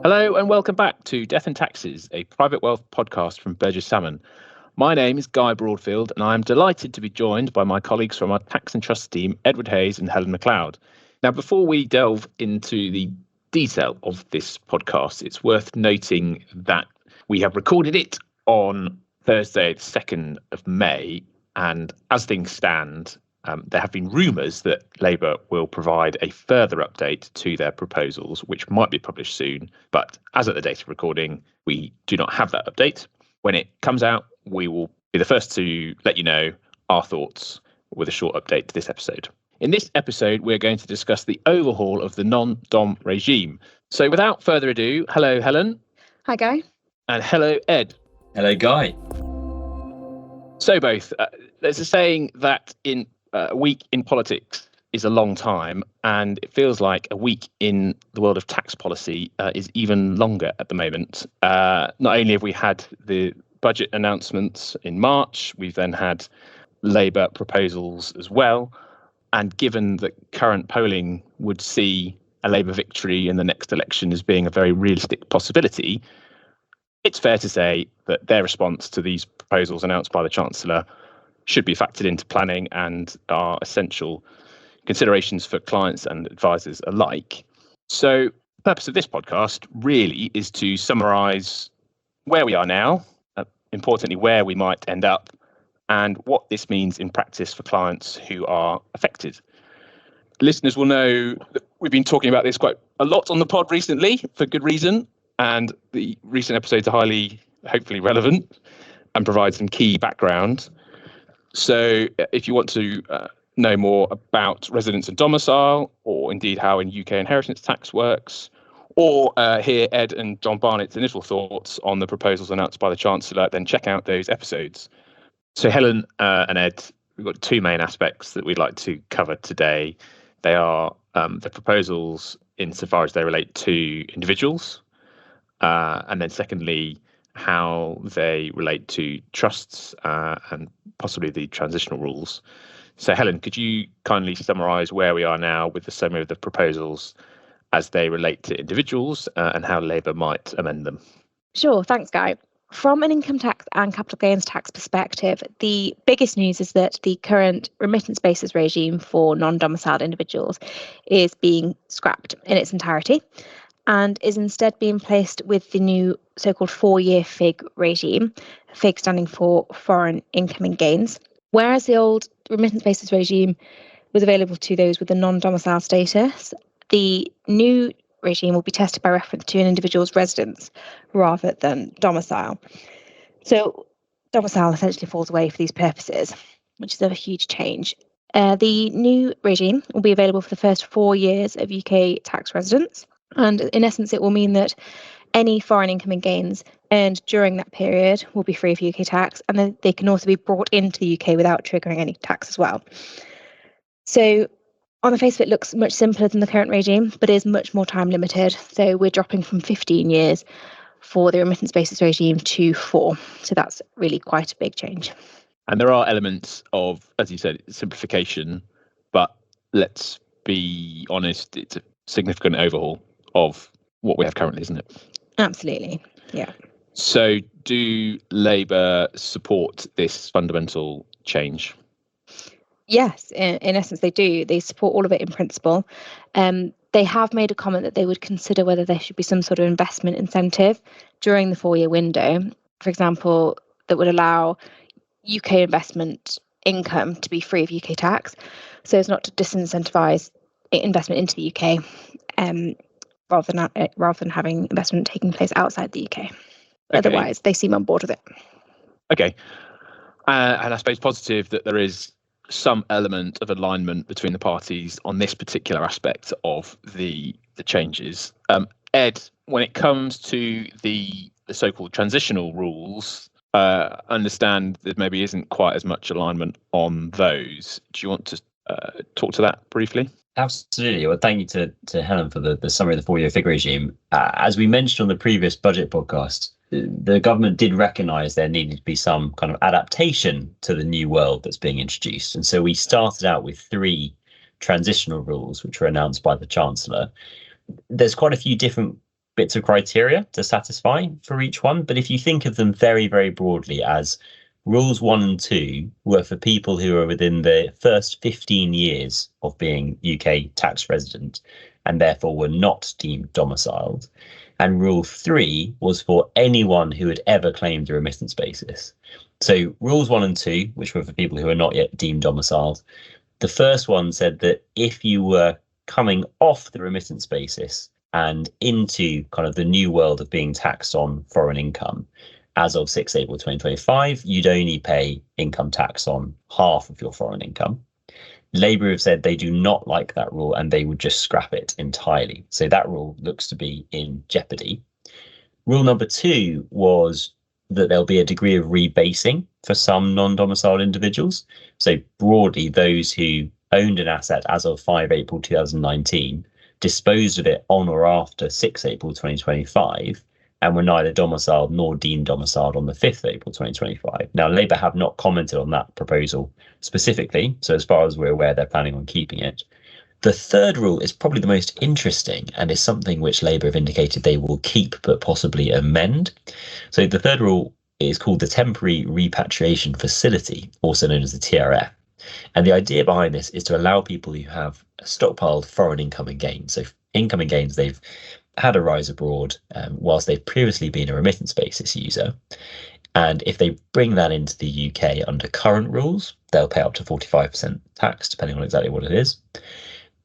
Hello and welcome back to Death and Taxes, a private wealth podcast from Burgess Salmon. My name is Guy Broadfield and I am delighted to be joined by my colleagues from our tax and trust team, Edward Hayes and Helen MacLeod. Now, before we delve into the detail of this podcast, it's worth noting that we have recorded it on Thursday, the 2nd of May, and as things stand, there have been rumours that Labour will provide a further update to their proposals, which might be published soon. But as at the date of recording, we do not have that update. When it comes out, we will be the first to let you know our thoughts with a short update to this episode. In this episode, we're going to discuss the overhaul of the non-dom regime. So without further ado, hello, Helen. Hi, Guy. And hello, Ed. Hello, Guy. So both, there's a saying that in a week in politics is a long time, and it feels like a week in the world of tax policy is even longer at the moment. Not only have we had the budget announcements in March, we've then had Labour proposals as well. And given that current polling would see a Labour victory in the next election as being a very realistic possibility, it's fair to say that their response to these proposals announced by the Chancellor should be factored into planning and are essential considerations for clients and advisors alike. So the purpose of this podcast really is to summarise where we are now, importantly where we might end up, and what this means in practice for clients who are affected. Listeners will know that we've been talking about this quite a lot on the pod recently, for good reason, and the recent episodes are highly, hopefully, relevant and provide some key background. So if you want to know more about residence and domicile, or indeed how in UK inheritance tax works, or hear Ed and John Barnett's initial thoughts on the proposals announced by the Chancellor, then check out those episodes. So Helen and Ed, we've got two main aspects that we'd like to cover today. They are the proposals insofar as they relate to individuals, and then secondly, how they relate to trusts and possibly the transitional rules. So Helen, could you kindly summarise where we are now with the summary of the proposals as they relate to individuals and how Labour might amend them? Sure, thanks, Guy. From an income tax and capital gains tax perspective, the biggest news is that the current remittance basis regime for non-domiciled individuals is being scrapped in its entirety and is instead being placed with the new so-called 4-year FIG regime, FIG standing for foreign income and gains. Whereas the old remittance basis regime was available to those with a non-domicile status, the new regime will be tested by reference to an individual's residence rather than domicile. So domicile essentially falls away for these purposes, which is a huge change. The new regime will be available for the first 4 years of UK tax residence. And in essence, it will mean that any foreign income and gains earned during that period will be free of UK tax, and then they can also be brought into the UK without triggering any tax as well. So on the face of it, looks much simpler than the current regime, but is much more time limited. So we're dropping from 15 years for the remittance basis regime to 4. So that's really quite a big change. And there are elements of, as you said, simplification, but let's be honest, it's a significant overhaul of what we have currently, isn't it? Absolutely, yeah. So do Labour support this fundamental change? Yes, in essence, they do. They support all of it in principle. They have made a comment that they would consider whether there should be some sort of investment incentive during the 4-year window, for example, that would allow UK investment income to be free of UK tax, so as not to disincentivise investment into the UK, rather than having investment taking place outside the UK. Okay. Otherwise, they seem on board with it. Okay. And I suppose positive that there is some element of alignment between the parties on this particular aspect of the changes. Ed, when it comes to the so-called transitional rules, understand there maybe isn't quite as much alignment on those. Do you want to talk to that briefly? Absolutely. Well, thank you to Helen for the summary of the 4-year FIG regime. As we mentioned on the previous budget podcast, the government did recognise there needed to be some kind of adaptation to the new world that's being introduced. And so we started out with 3 transitional rules, which were announced by the Chancellor. There's quite a few different bits of criteria to satisfy for each one. But if you think of them very, very broadly as rules 1 and 2 were for people who are within the first 15 years of being UK tax resident and therefore were not deemed domiciled. And rule 3 was for anyone who had ever claimed a remittance basis. So rules 1 and 2, which were for people who are not yet deemed domiciled, the first one said that if you were coming off the remittance basis and into kind of the new world of being taxed on foreign income, as of 6 April 2025, you'd only pay income tax on half of your foreign income. Labour have said they do not like that rule and they would just scrap it entirely. So that rule looks to be in jeopardy. Rule number 2 was that there'll be a degree of rebasing for some non-domiciled individuals. So broadly, those who owned an asset as of 5 April 2019, disposed of it on or after 6 April 2025, and were neither domiciled nor deemed domiciled on the 5th of April 2025. Now, Labour have not commented on that proposal specifically, so as far as we're aware, they're planning on keeping it. The third rule is probably the most interesting and is something which Labour have indicated they will keep but possibly amend. So the third rule is called the Temporary Repatriation Facility, also known as the TRF. And the idea behind this is to allow people who have stockpiled foreign income and gains. So income and gains they've had a rise abroad whilst they've previously been a remittance basis user. And if they bring that into the UK under current rules, they'll pay up to 45% tax, depending on exactly what it is.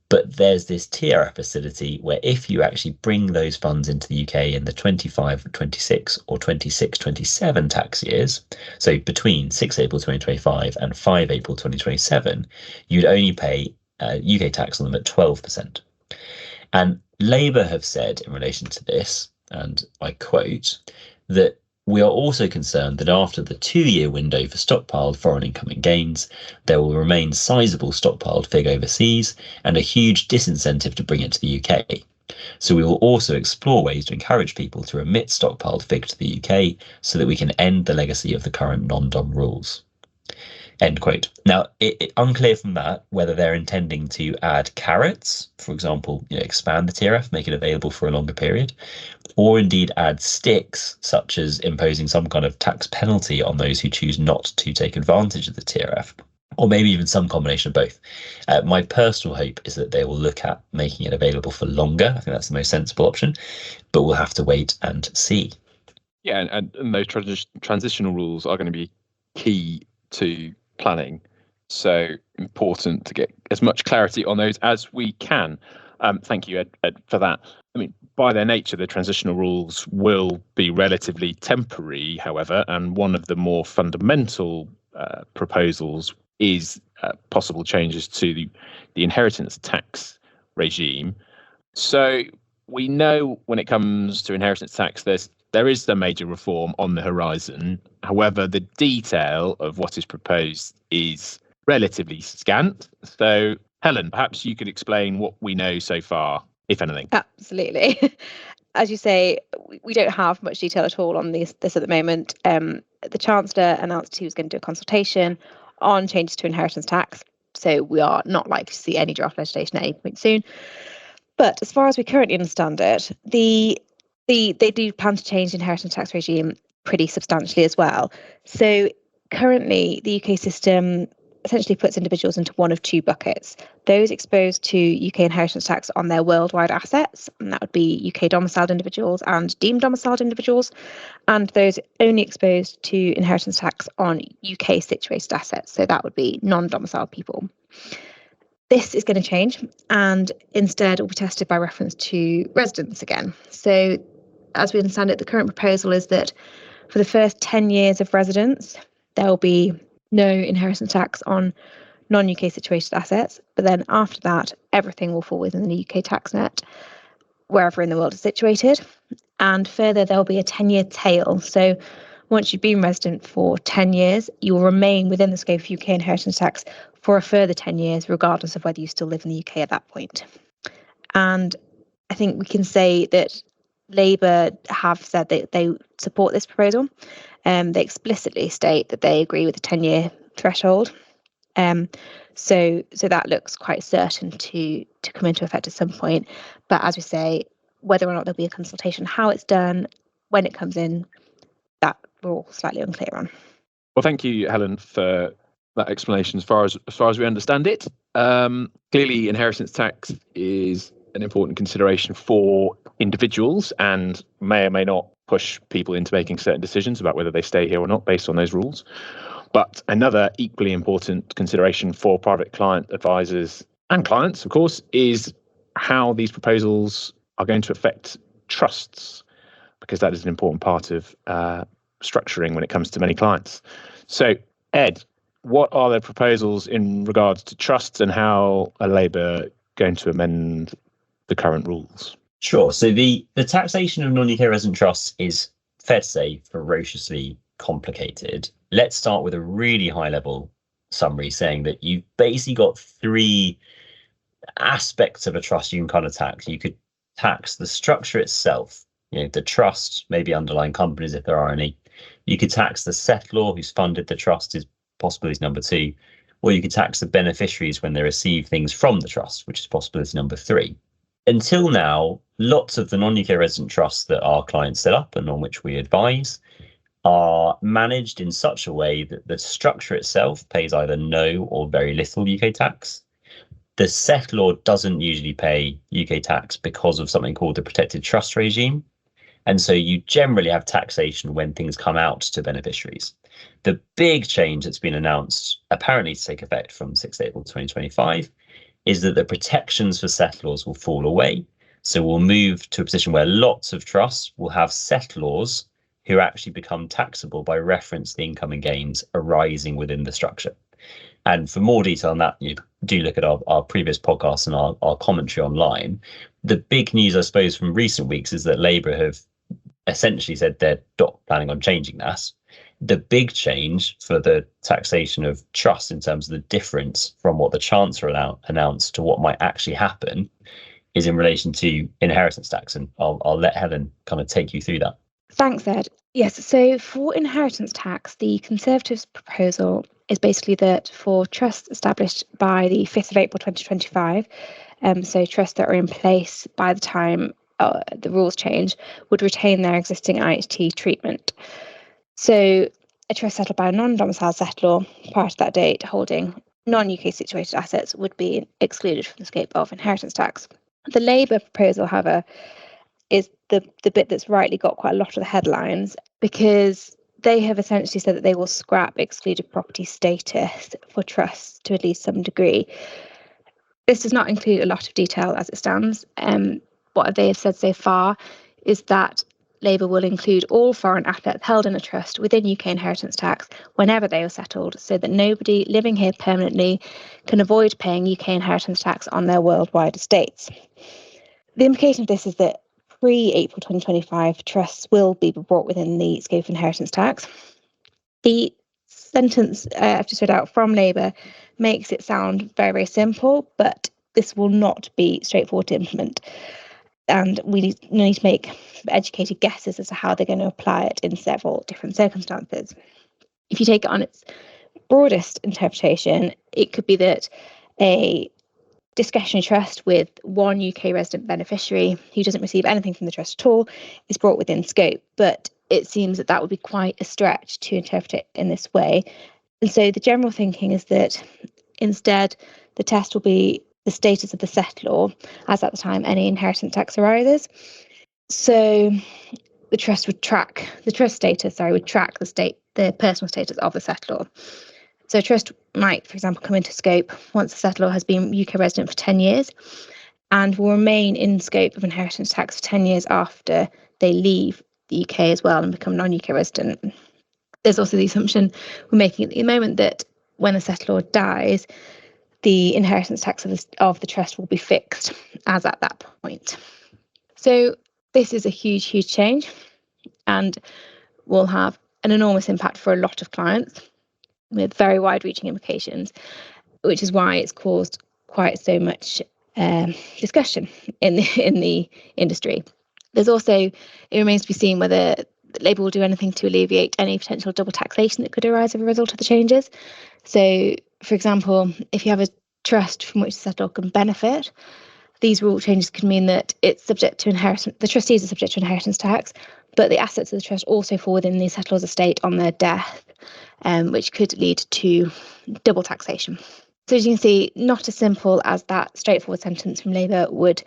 But there's this TRF facility where if you actually bring those funds into the UK in the 25, 26 or 26, 27 tax years, so between 6 April 2025 and 5 April 2027, you'd only pay UK tax on them at 12%. And Labour have said in relation to this, and I quote, that we are also concerned that after the 2-year window for stockpiled foreign income and gains, there will remain sizable stockpiled FIG overseas and a huge disincentive to bring it to the UK. So we will also explore ways to encourage people to remit stockpiled FIG to the UK so that we can end the legacy of the current non-dom rules. End quote. Now, it's unclear from that whether they're intending to add carrots, for example, expand the TRF, make it available for a longer period, or indeed add sticks, such as imposing some kind of tax penalty on those who choose not to take advantage of the TRF, or maybe even some combination of both. My personal hope is that they will look at making it available for longer. I think that's the most sensible option, but we'll have to wait and see. Yeah, and those transitional rules are going to be key to planning, so important to get as much clarity on those as we can. Thank you, Ed, for that. I mean, by their nature, the transitional rules will be relatively temporary, however, and one of the more fundamental proposals is possible changes to the inheritance tax regime. So we know when it comes to inheritance tax, there is a major reform on the horizon. However, the detail of what is proposed is relatively scant. So, Helen, perhaps you could explain what we know so far, if anything. Absolutely. As you say, we don't have much detail at all on this at the moment. The Chancellor announced he was going to do a consultation on changes to inheritance tax. So we are not likely to see any draft legislation at any point soon. But as far as we currently understand it, they do plan to change the inheritance tax regime pretty substantially as well. So currently, the UK system essentially puts individuals into one of two buckets. Those exposed to UK inheritance tax on their worldwide assets, and that would be UK domiciled individuals and deemed domiciled individuals, and those only exposed to inheritance tax on UK situated assets. So that would be non-domiciled people. This is going to change, and instead will be tested by reference to residents again. So as we understand it, the current proposal is that for the first 10 years of residence, there will be no inheritance tax on non-UK situated assets. But then after that, everything will fall within the UK tax net, wherever in the world it's situated. And further, there will be a 10-year tail. So once you've been resident for 10 years, you will remain within the scope of UK inheritance tax for a further 10 years, regardless of whether you still live in the UK at that point. And I think we can say that Labour have said that they support this proposal. They explicitly state that they agree with the 10-year threshold. So that looks quite certain to come into effect at some point. But as we say, whether or not there'll be a consultation, how it's done, when it comes in, that we're all slightly unclear on. Well, thank you, Helen, for that explanation. As far as we understand it, clearly inheritance tax is an important consideration for individuals and may or may not push people into making certain decisions about whether they stay here or not based on those rules. But another equally important consideration for private client advisors and clients, of course, is how these proposals are going to affect trusts, because that is an important part of structuring when it comes to many clients. So, Ed, what are the proposals in regards to trusts and how are Labour going to amend the current rules? Sure. So the taxation of non-UK resident trusts is, fair to say, ferociously complicated. Let's start with a really high level summary saying that you've basically got three aspects of a trust you can kind of tax. You could tax the structure itself, the trust, maybe underlying companies if there are any. You could tax the settlor who's funded the trust, is possibility number 2, or you could tax the beneficiaries when they receive things from the trust, which is possibility number 3. Until now, lots of the non-UK resident trusts that our clients set up and on which we advise are managed in such a way that the structure itself pays either no or very little UK tax. The settlor doesn't usually pay UK tax because of something called the protected trust regime. And so you generally have taxation when things come out to beneficiaries. The big change that's been announced, apparently to take effect from 6th April 2025, is that the protections for settlors will fall away. So we'll move to a position where lots of trusts will have settlors who actually become taxable by reference to the income and gains arising within the structure. And for more detail on that, you do look at our previous podcasts and our commentary online. The big news, I suppose, from recent weeks is that Labour have essentially said they're not planning on changing that. The big change for the taxation of trusts in terms of the difference from what the Chancellor announced to what might actually happen is in relation to inheritance tax. And I'll let Helen kind of take you through that. Thanks, Ed. Yes, so for inheritance tax, the Conservatives' proposal is basically that for trusts established by the 5th of April 2025, so trusts that are in place by the time the rules change, would retain their existing IHT treatment. So a trust settled by a non-domiciled settlor prior to that date holding non-UK situated assets would be excluded from the scope of inheritance tax. The Labour proposal, however, is the bit that's rightly got quite a lot of the headlines, because they have essentially said that they will scrap excluded property status for trusts to at least some degree. This does not include a lot of detail as it stands. What they have said so far is that Labour will include all foreign assets held in a trust within UK inheritance tax whenever they are settled, so that nobody living here permanently can avoid paying UK inheritance tax on their worldwide estates. The implication of this is that pre-April 2025 trusts will be brought within the scope of inheritance tax. The sentence I've just read out from Labour makes it sound very, very simple, but this will not be straightforward to implement. And we need to make educated guesses as to how they're going to apply it in several different circumstances. If you take it on its broadest interpretation, it could be that a discretionary trust with one UK resident beneficiary who doesn't receive anything from the trust at all is brought within scope. But it seems that would be quite a stretch to interpret it in this way. And so the general thinking is that instead the test will be the status of the settlor as at the time any inheritance tax arises. So the trust would track the personal status of the settlor. So a trust might, for example, come into scope once the settlor has been UK resident for 10 years and will remain in scope of inheritance tax for 10 years after they leave the UK as well and become non-UK resident. There's also the assumption we're making at the moment that when the settlor dies, the inheritance tax of the trust will be fixed as at that point. So this is a huge, huge change and will have an enormous impact for a lot of clients with very wide-reaching implications, which is why it's caused quite so much discussion in the industry. There's also, it remains to be seen whether Labour will do anything to alleviate any potential double taxation that could arise as a result of the changes. So, for example, if you have a trust from which the settlor can benefit, these rule changes could mean that it's subject to inheritance. The trustees are subject to inheritance tax, but the assets of the trust also fall within the settlor's estate on their death, which could lead to double taxation. So as you can see, not as simple as that straightforward sentence from Labour would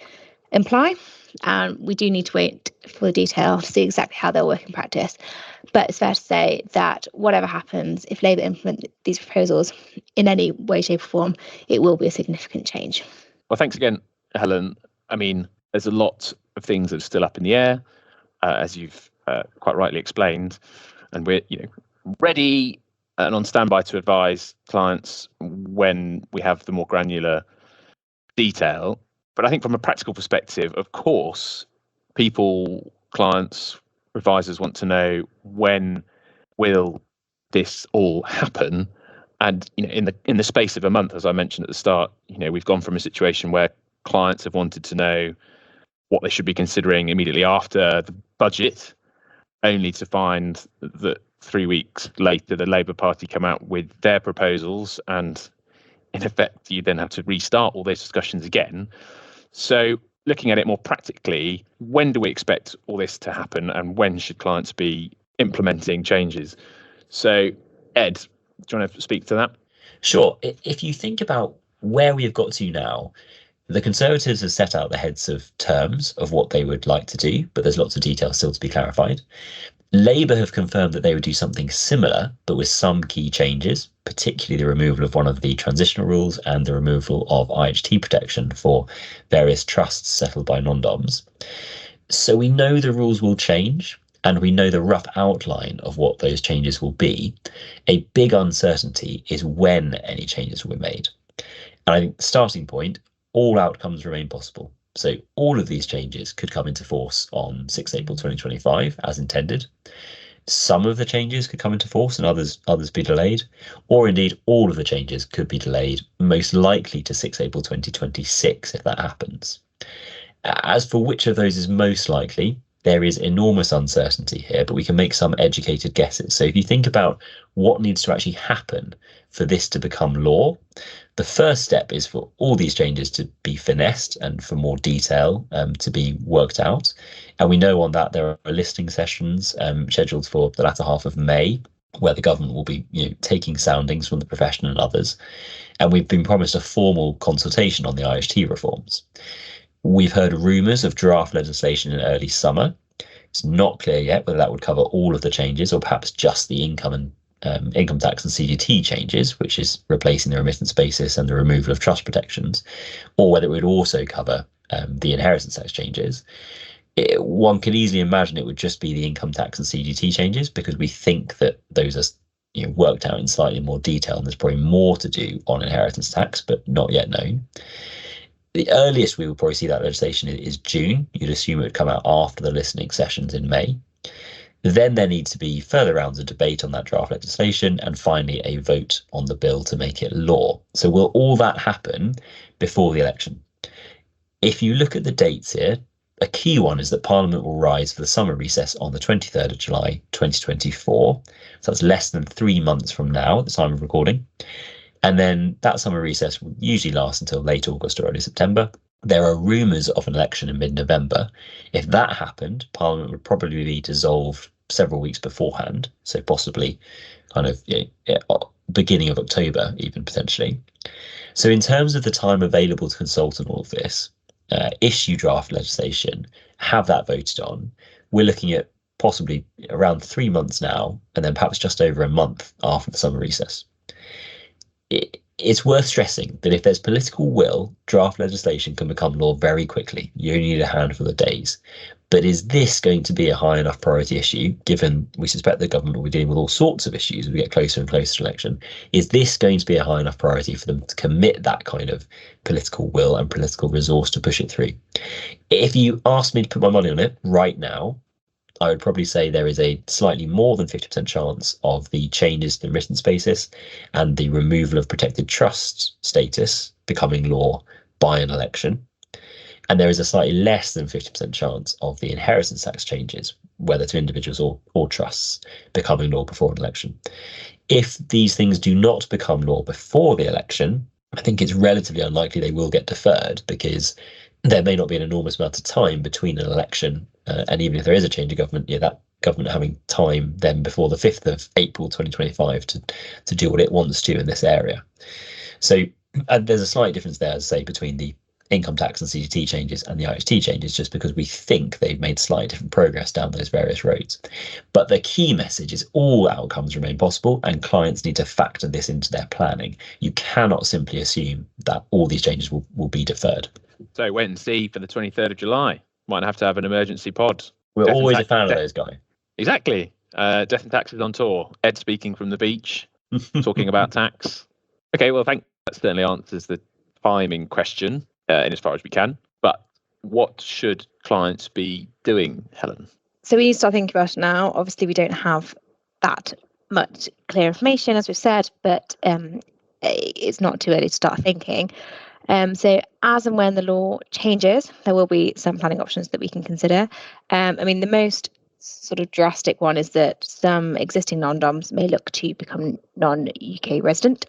imply. And we do need to wait for the detail to see exactly how they'll work in practice. But it's fair to say that whatever happens, if Labour implement these proposals in any way, shape or form, it will be a significant change. Well, thanks again, Helen. I mean, there's a lot of things that are still up in the air, as you've quite rightly explained, and we're ready and on standby to advise clients when we have the more granular detail. But I think from a practical perspective, of course, people, clients, advisors want to know when will this all happen. And in the space of a month, as I mentioned at the start, we've gone from a situation where clients have wanted to know what they should be considering immediately after the budget, only to find that 3 weeks later the Labour Party come out with their proposals, and in effect you then have to restart all those discussions again. So looking at it more practically, when do we expect all this to happen, and when should clients be implementing changes? So Ed, do you want to speak to that? Sure. If you think about where we have got to now, the Conservatives have set out the heads of terms of what they would like to do, but there's lots of detail still to be clarified. Labour have confirmed that they would do something similar, but with some key changes, particularly the removal of one of the transitional rules and the removal of IHT protection for various trusts settled by non-doms. So we know the rules will change, and we know the rough outline of what those changes will be. A big uncertainty is when any changes will be made. And I think the starting point, all outcomes remain possible. So all of these changes could come into force on 6th April 2025 as intended. Some of the changes could come into force and others be delayed, or indeed all of the changes could be delayed, most likely to 6th April 2026 if that happens. As for which of those is most likely, there is enormous uncertainty here, but we can make some educated guesses. So if you think about what needs to actually happen for this to become law, the first step is for all these changes to be finessed and for more detail to be worked out. And we know on that there are listing sessions scheduled for the latter half of May, where the government will be taking soundings from the profession and others. And we've been promised a formal consultation on the IHT reforms. We've heard rumours of draft legislation in early summer. It's not clear yet whether that would cover all of the changes or perhaps just the income tax and CGT changes, which is replacing the remittance basis and the removal of trust protections, or whether it would also cover the inheritance tax changes. One could easily imagine it would just be the income tax and CGT changes, because we think that those are worked out in slightly more detail, and there's probably more to do on inheritance tax, but not yet known. The earliest we will probably see that legislation is June. You'd assume it would come out after the listening sessions in May. Then there needs to be further rounds of debate on that draft legislation, and finally a vote on the bill to make it law. So will all that happen before the election? If you look at the dates here, a key one is that Parliament will rise for the summer recess on the 23rd of July 2024. So that's less than 3 months from now at the time of recording. And then that summer recess will usually last until late August or early September. There are rumours of an election in mid-November. If that happened, Parliament would probably be dissolved several weeks beforehand, so possibly kind of beginning of October, even potentially. So in terms of the time available to consult on all of this, issue draft legislation, have that voted on, we're looking at possibly around 3 months now, and then perhaps just over a month after the summer recess. It's worth stressing that if there's political will, draft legislation can become law very quickly. You only need a handful of days. But is this going to be a high enough priority issue, given we suspect the government will be dealing with all sorts of issues as we get closer and closer to election? Is this going to be a high enough priority for them to commit that kind of political will and political resource to push it through? If you asked me to put my money on it right now, I would probably say there is a slightly more than 50% chance of the changes to the remittance basis and the removal of protected trust status becoming law by an election. And there is a slightly less than 50% chance of the inheritance tax changes, whether to individuals or trusts, becoming law before an election. If these things do not become law before the election, I think it's relatively unlikely they will get deferred, because there may not be an enormous amount of time between an election and even if there is a change of government, that government having time then before the 5th of April 2025 to do what it wants to in this area. So there's a slight difference there, as I say, between the income tax and CGT changes and the IHT changes, just because we think they've made slightly different progress down those various roads. But the key message is all outcomes remain possible and clients need to factor this into their planning. You cannot simply assume that all these changes will be deferred. So wait and see for the 23rd of July. Might have to have an emergency pod. We're Death and always a tax- fan of de- those guys. Exactly. Death and Taxes on tour. Ed speaking from the beach, talking about tax. Okay, well, that certainly answers the timing question in as far as we can. But what should clients be doing, Helen? So we need to start thinking about it now. Obviously, we don't have that much clear information, as we've said, but it's not too early to start thinking. So as and when the law changes, there will be some planning options that we can consider. The most sort of drastic one is that some existing non-doms may look to become non-UK resident.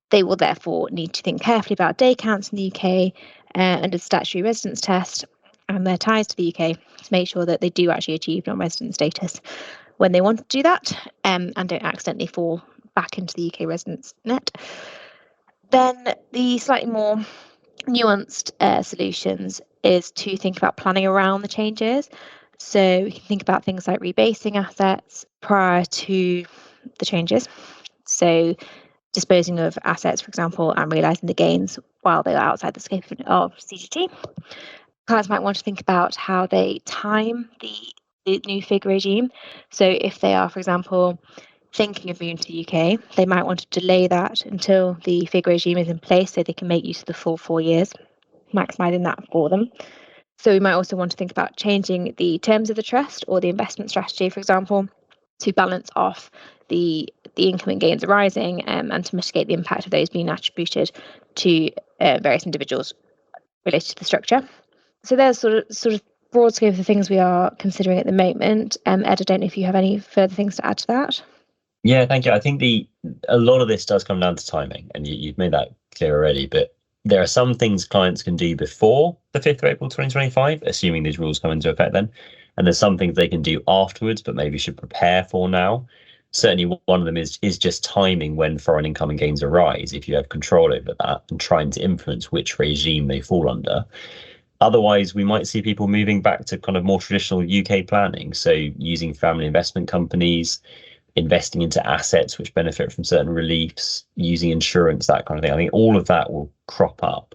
They will therefore need to think carefully about day counts in the UK under the statutory residence test and their ties to the UK to make sure that they do actually achieve non-resident status when they want to do that and don't accidentally fall back into the UK residence net. Then the slightly more nuanced solutions is to think about planning around the changes. So we can think about things like rebasing assets prior to the changes. So disposing of assets, for example, and realising the gains while they're outside the scope of CGT. Clients might want to think about how they time the new fig regime. So if they are, for example, thinking of moving to the UK, they might want to delay that until the fig regime is in place so they can make use of the full 4 years, maximising that for them. So we might also want to think about changing the terms of the trust or the investment strategy, for example, to balance off the income and gains arising and to mitigate the impact of those being attributed to various individuals related to the structure. So there's sort of broad scope of the things we are considering at the moment. Ed, I don't know if you have any further things to add to that. Yeah, thank you. I think a lot of this does come down to timing, and you've made that clear already, but there are some things clients can do before the 5th of April 2025, assuming these rules come into effect then. And there's some things they can do afterwards, but maybe should prepare for now. Certainly one of them is just timing when foreign income and gains arise, if you have control over that, and trying to influence which regime they fall under. Otherwise, we might see people moving back to kind of more traditional UK planning. So using family investment companies, investing into assets which benefit from certain reliefs, using insurance, that kind of thing. I think all of that will crop up.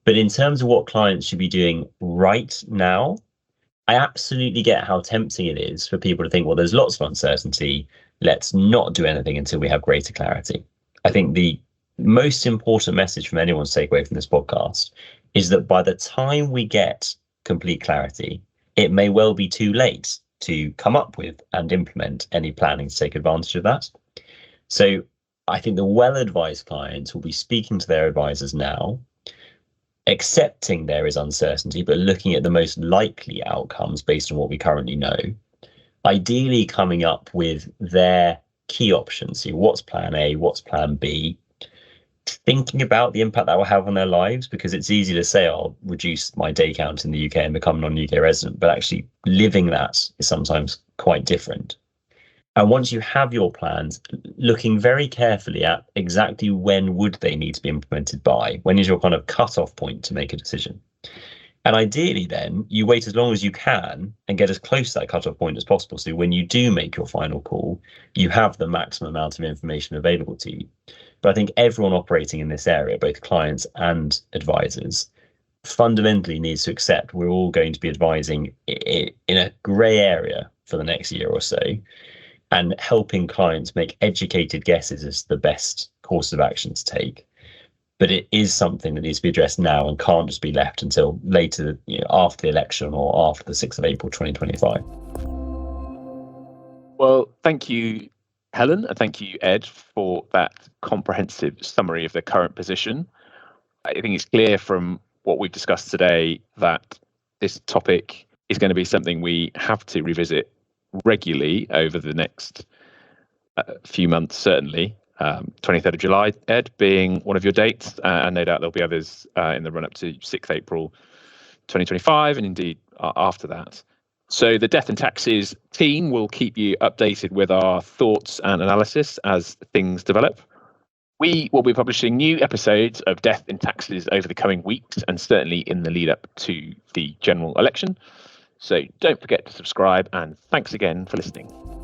But in terms of what clients should be doing right now, I absolutely get how tempting it is for people to think, well, there's lots of uncertainty. Let's not do anything until we have greater clarity. I think the most important message from anyone to take away from this podcast is that by the time we get complete clarity, it may well be too late to come up with and implement any planning to take advantage of that. So I think the well-advised clients will be speaking to their advisors now, accepting there is uncertainty, but looking at the most likely outcomes based on what we currently know, ideally coming up with their key options. So what's plan A, what's plan B, thinking about the impact that will have on their lives, because it's easy to say, I'll reduce my day count in the UK and become non-UK resident, but actually living that is sometimes quite different. And once you have your plans, looking very carefully at exactly when would they need to be implemented by, when is your kind of cut-off point to make a decision. And ideally then, you wait as long as you can and get as close to that cut-off point as possible. So when you do make your final call, you have the maximum amount of information available to you. But I think everyone operating in this area, both clients and advisors, fundamentally needs to accept we're all going to be advising in a grey area for the next year or so, and helping clients make educated guesses as to the best course of action to take. But it is something that needs to be addressed now and can't just be left until later, after the election or after the 6th of April 2025. Well, thank you, Helen, and thank you, Ed, for that comprehensive summary of the current position. I think it's clear from what we've discussed today that this topic is going to be something we have to revisit regularly over the next few months, certainly. 23rd of July, Ed, being one of your dates, and no doubt there'll be others in the run-up to 6th April 2025, and indeed after that. So the Death and Taxes team will keep you updated with our thoughts and analysis as things develop. We will be publishing new episodes of Death in Taxes over the coming weeks, and certainly in the lead up to the general election. So don't forget to subscribe, and thanks again for listening.